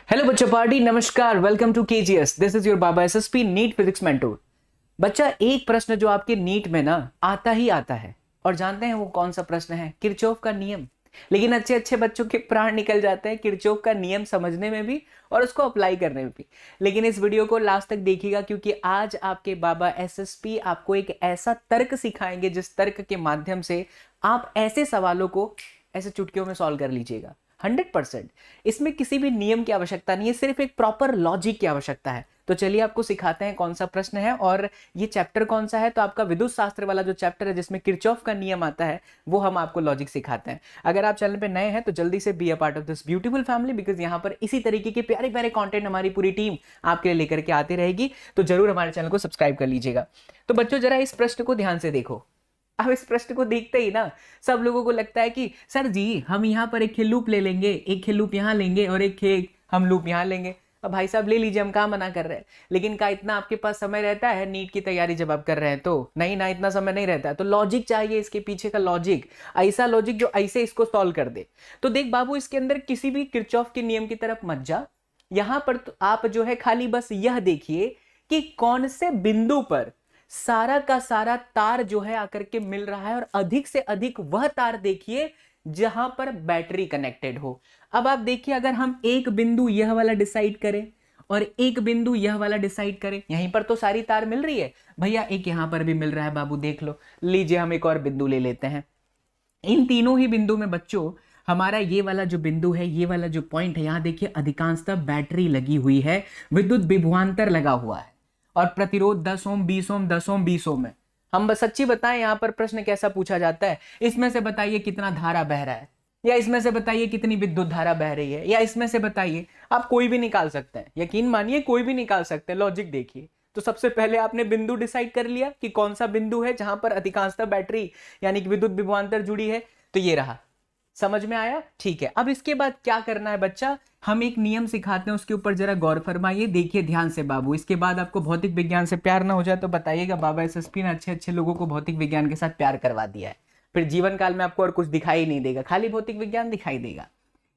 Hello बच्चों party, नमस्कार। Welcome to KGS. This is your Baba SSP NEET physics mentor. बच्चा, एक प्रश्न जो आपके नीट में ना आता ही आता है, और जानते हैं वो कौन सा प्रश्न है? किरचॉफ का नियम। लेकिन अच्छे अच्छे बच्चों के प्राण निकल जाते हैं किरचॉफ का नियम समझने में भी और उसको अप्लाई करने में भी। लेकिन इस वीडियो को लास्ट तक देखिएगा, क्योंकि आज आपके बाबा एसएसपी आपको एक ऐसा तर्क सिखाएंगे जिस तर्क के माध्यम से आप ऐसे सवालों को ऐसे चुटकियों में सॉल्व कर लीजिएगा 100%। इसमें किसी भी नियम की आवश्यकता नहीं है, सिर्फ एक प्रॉपर लॉजिक की आवश्यकता है। तो चलिए आपको सिखाते हैं कौन सा प्रश्न है और ये चैप्टर कौन सा है। तो आपका विद्युत शास्त्र वाला जो चैप्टर है जिसमें किरचॉफ का नियम आता है, वो हम आपको लॉजिक सिखाते हैं। अगर आप चैनल पे नए हैं तो जल्दी से be a part of this beautiful family, because यहाँ पर इसी तरीके के प्यारे प्यारे कंटेंट हमारी पूरी टीम आपके लिए लेकर के आती रहेगी। तो जरूर हमारे चैनल को सब्सक्राइब कर लीजिएगा। तो बच्चों, जरा इस प्रश्न को ध्यान से देखो। अब इस प्रश्न को देखते ही ना सब लोगों को लगता है कि सर जी, हम यहाँ पर एक लूप ले लेंगे, एक लूप यहाँ लेंगे और एक हम लूप यहाँ लेंगे। अब भाई साहब ले लीजिए, हम कहाँ मना कर रहे हैं। लेकिन क्या इतना आपके पास समय रहता है नीट की तैयारी जब आप कर रहे हैं? तो नहीं ना, इतना समय नहीं रहता है। तो लॉजिक चाहिए, इसके पीछे का लॉजिक, ऐसा लॉजिक जो ऐसे इसको सॉल्व कर दे। तो देख बाबू, इसके अंदर किसी भी किरचॉफ के नियम की तरफ मत जा। यहां पर तो आप जो है खाली बस यह देखिए कि कौन से बिंदु पर सारा का सारा तार जो है आकर के मिल रहा है, और अधिक से अधिक वह तार देखिए जहां पर बैटरी कनेक्टेड हो। अब आप देखिए, अगर हम एक बिंदु यह वाला डिसाइड करें और एक बिंदु यह वाला डिसाइड करें, यहीं पर तो सारी तार मिल रही है भैया। एक यहां पर भी मिल रहा है बाबू, देख लो। लीजिए, हम एक और बिंदु ले लेते हैं। इन तीनों ही बिंदु में बच्चों, हमारा ये वाला जो बिंदु है, ये वाला जो पॉइंट है, यहां देखिए अधिकांशतः बैटरी लगी हुई है, विद्युत विभवांतर लगा हुआ है और प्रतिरोध 10 ओम 20 ओम 10 ओम 20 ओम है। हम बस सच्ची बताएं, यहां पर प्रश्न कैसा पूछा जाता है, इसमें से बताइए कितना धारा बह रहा है, या इसमें से बताइए कितनी विद्युत धारा बह रही है, या इसमें से बताइए। आप कोई भी निकाल सकते हैं, यकीन मानिए कोई भी निकाल सकते हैं। लॉजिक देखिए। तो सबसे पहले आपने बिंदु डिसाइड कर लिया कि कौन सा बिंदु है जहां पर अधिकांशतः बैटरी यानी कि विद्युत विभवांतर जुड़ी है। तो ये रहा, समझ में आया? ठीक है। अब इसके बाद क्या करना है बच्चा, हम एक नियम सिखाते हैं, उसके ऊपर जरा गौर फरमाइए, देखिए ध्यान से बाबू। इसके बाद आपको भौतिक विज्ञान से प्यार ना हो जाए तो बताइएगा, बाबा एसएसपी ने अच्छे अच्छे लोगों को भौतिक विज्ञान के साथ प्यार करवा दिया है, फिर जीवन काल में आपको और कुछ दिखाई नहीं देगा, खाली भौतिक विज्ञान दिखाई देगा।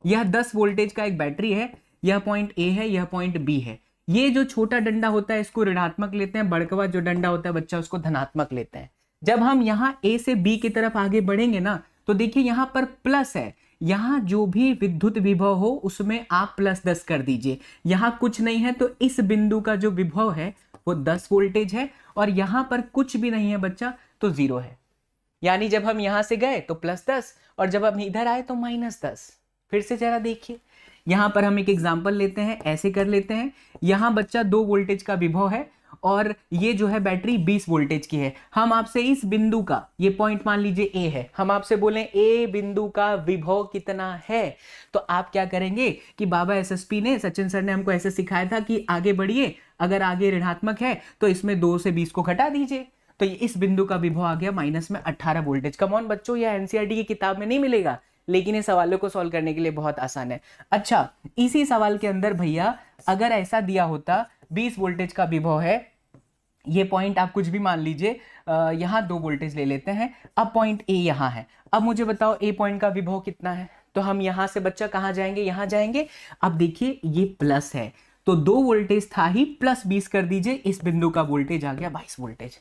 यह 10 वोल्टेज का एक बैटरी है, यह पॉइंट ए है, यह पॉइंट बी है। ये जो छोटा डंडा होता है इसको ऋणात्मक लेते हैं, बड़कवा जो डंडा होता है बच्चा उसको धनात्मक लेते हैं। जब हम यहाँ ए से बी की तरफ आगे बढ़ेंगे ना, तो देखिए यहां पर प्लस है, यहां जो भी विद्युत विभव हो उसमें आप +10 कर दीजिए। यहां कुछ नहीं है तो इस बिंदु का जो विभव है वो 10 वोल्टेज है, और यहां पर कुछ भी नहीं है बच्चा तो 0 है। यानी जब हम यहां से गए तो +10 और जब हम इधर आए तो -10। फिर से जरा देखिए, यहां पर हम एक एग्जांपल लेते हैं, ऐसे कर लेते हैं। यहां बच्चा 2 वोल्टेज का विभव है और ये जो है बैटरी 20 वोल्टेज की है। हम आपसे इस बिंदु का, ये पॉइंट मान लीजिए ए है, हम आपसे बोलें ए बिंदु का विभव कितना है, तो आप क्या करेंगे कि बाबा एसएसपी ने, सचिन सर ने हमको ऐसे सिखाया था कि आगे बढ़िए, अगर आगे ऋणात्मक है तो इसमें 2 से 20 को घटा दीजिए। तो इस बिंदु का विभव आ गया माइनस में 18 वोल्टेज। कम ऑन बच्चों, यह एनसीईआरटी की किताब में नहीं मिलेगा, लेकिन इस सवालों को सॉल्व करने के लिए बहुत आसान है। अच्छा, इसी सवाल के अंदर भैया अगर ऐसा दिया होता 20 वोल्टेज का विभव है, ये पॉइंट आप कुछ भी मान लीजिए, यहां 2 वोल्टेज ले लेते हैं। अब पॉइंट ए यहां है, अब मुझे बताओ ए पॉइंट का विभव कितना है। तो हम यहां से बच्चा कहां जाएंगे, यहां जाएंगे। अब देखिए ये प्लस है तो 2 वोल्टेज था ही, +20 कर दीजिए, इस बिंदु का वोल्टेज आ गया 22 वोल्टेज।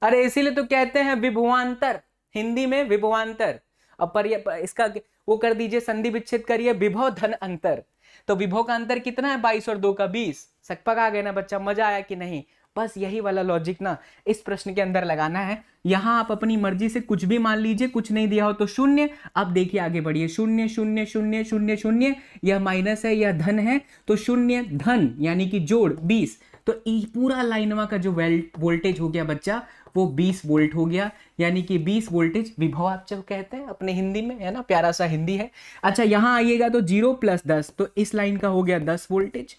अरे इसीलिए तो कहते हैं विभवांतर, हिंदी में विभवांतर। अब पर इसका वो कर दीजिए, संधि विच्छेद करिए, विभव धन अंतर। तो विभव का अंतर कितना है, 22 और 2 का 20। सकपक आ गए ना बच्चा, मजा आया कि नहीं? बस यही वाला लॉजिक ना इस प्रश्न के अंदर लगाना है। यहां आप अपनी मर्जी से कुछ भी मान लीजिए, कुछ नहीं दिया हो तो 0। अब देखिए आगे बढ़िए, 0 0 0 0 0, यह माइनस है, यह धन है, तो 0 धन यानी कि जोड़ 20। तो पूरा लाइनवा का जो वोल्टेज हो गया बच्चा वो 20 वोल्ट हो गया, यानी कि 20 वोल्टेज विभव आप जब कहते हैं अपने हिंदी में, है ना, प्यारा सा हिंदी है। अच्छा, यहां आइएगा तो 0 + 10, तो इस लाइन का हो गया 10 वोल्टेज।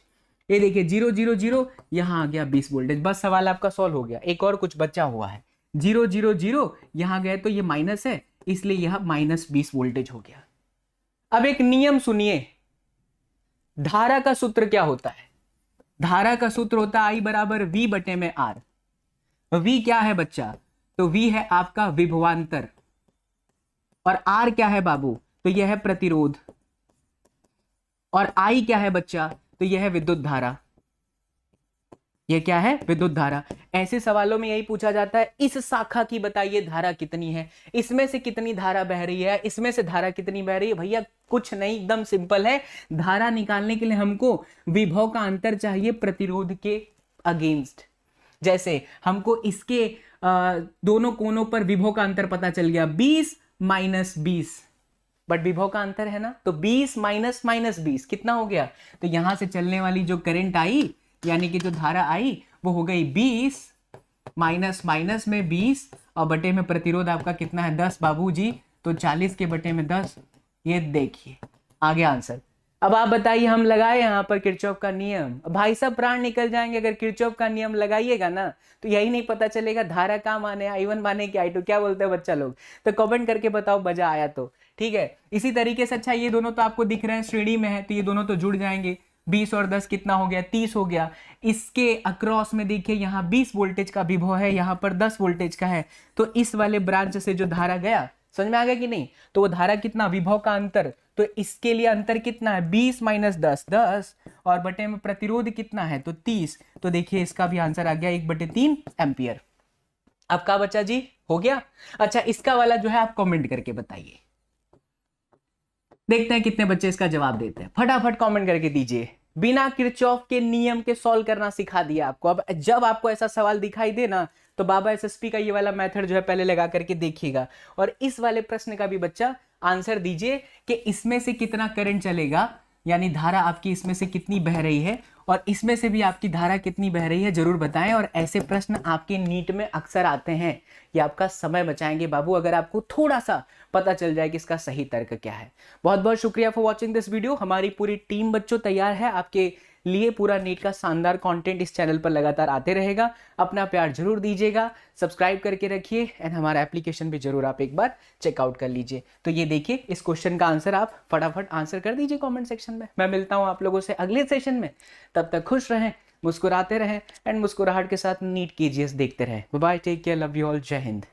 ये देखिए 0 0 0, यहां आ गया 20 वोल्टेज। बस सवाल आपका सॉल्व हो गया। एक और कुछ बचा हुआ है, 0 0 0, यहां गए तो ये माइनस है, इसलिए यह -20 वोल्टेज हो गया। अब एक नियम सुनिए, धारा का सूत्र क्या होता है? धारा का सूत्र होता है I = V/R। V क्या है बच्चा? तो V है आपका विभवांतर, और R क्या है बाबू? तो यह है प्रतिरोध। और I क्या है बच्चा, तो यह है विद्युत धारा। ये क्या है, विद्युत धारा। ऐसे सवालों में यही पूछा जाता है, इस शाखा की बताइए धारा कितनी है, इसमें से कितनी धारा बह रही है, इसमें से धारा कितनी बह रही है। भैया कुछ नहीं, एकदम सिंपल है। धारा निकालने के लिए हमको विभव का अंतर चाहिए प्रतिरोध के अगेंस्ट। जैसे हमको इसके दोनों कोनों पर विभव का अंतर पता चल गया, 20 माइनस 20, बट विभव का अंतर है ना, तो 20 माइनस माइनस 20 कितना हो गया, तो यहां से चलने वाली जो करंट आई, यानी कि जो धारा आई, वो हो गई 20 माइनस माइनस में 20 और बटे में प्रतिरोध आपका कितना है 10 बाबूजी, तो 40 के बटे में 10। ये देखिए आ गया आंसर। अब आप बताइए, हम लगाए यहाँ पर किरचॉफ का नियम, भाई साहब प्राण निकल जाएंगे अगर किरचॉफ का नियम लगाइएगा ना, तो यही नहीं पता चलेगा धारा का माने I1 माने कि I2, क्या बोलते हैं बच्चा लोग, तो कमेंट करके बताओ मजा आया तो, ठीक है। इसी तरीके से अच्छा ये दोनों तो आपको दिख रहे हैं श्रेणी में है, तो ये दोनों तो जुड़ जाएंगे, 20 और 10 कितना हो गया, 30 हो गया। इसके अक्रॉस में देखिए यहाँ 20 वोल्टेज का विभव है, यहाँ पर 10 वोल्टेज का है, तो इस वाले ब्रांच से जो धारा गया, समझ में आ गया कि नहीं, तो वो धारा कितना, विभव का अंतर, तो इसके लिए अंतर कितना है 20 माइनस 10 10, और बटे में प्रतिरोध कितना है तो 30, तो देखिए इसका भी आंसर आ गया 1/3 एम्पियर। अब का बच्चा जी हो गया। अच्छा इसका वाला जो है आप कमेंट करके बताइए, देखते हैं कितने बच्चे इसका जवाब देते हैं, फटाफट कमेंट करके दीजिए। बिना किरचॉफ के नियम के सॉल्व करना सिखा दिया आपको। अब जब आपको ऐसा सवाल दिखाई दे ना, तो बाबा एसएसपी का ये वाला मेथड जो है पहले लगा करके देखिएगा, और इस वाले प्रश्न का भी बच्चा आंसर दीजिए कि इसमें से कितना करंट चलेगा, यानी धारा आपकी इसमें से कितनी बह रही है, और इसमें से भी आपकी धारा कितनी बह रही है, जरूर बताएं। और ऐसे प्रश्न आपके नीट में अक्सर आते हैं, ये आपका समय बचाएंगे बाबू, अगर आपको थोड़ा सा पता चल जाए कि इसका सही तर्क क्या है। बहुत बहुत शुक्रिया फॉर वॉचिंग दिस वीडियो। हमारी पूरी टीम बच्चों तैयार है आपके लिए, पूरा नीट का शानदार कंटेंट इस चैनल पर लगातार आते रहेगा। अपना प्यार जरूर दीजिएगा, सब्सक्राइब करके रखिए, एंड हमारा एप्लीकेशन भी जरूर आप एक बार चेकआउट कर लीजिए। तो ये देखिए, इस क्वेश्चन का आंसर आप फटाफट आंसर कर दीजिए कमेंट सेक्शन में। मैं मिलता हूं आप लोगों से अगले सेशन में, तब तक खुश रहें, मुस्कुराते रहें, एंड मुस्कुराहट के साथ नीट KGS देखते रहें। Bye, take care, love you all, जय हिंद।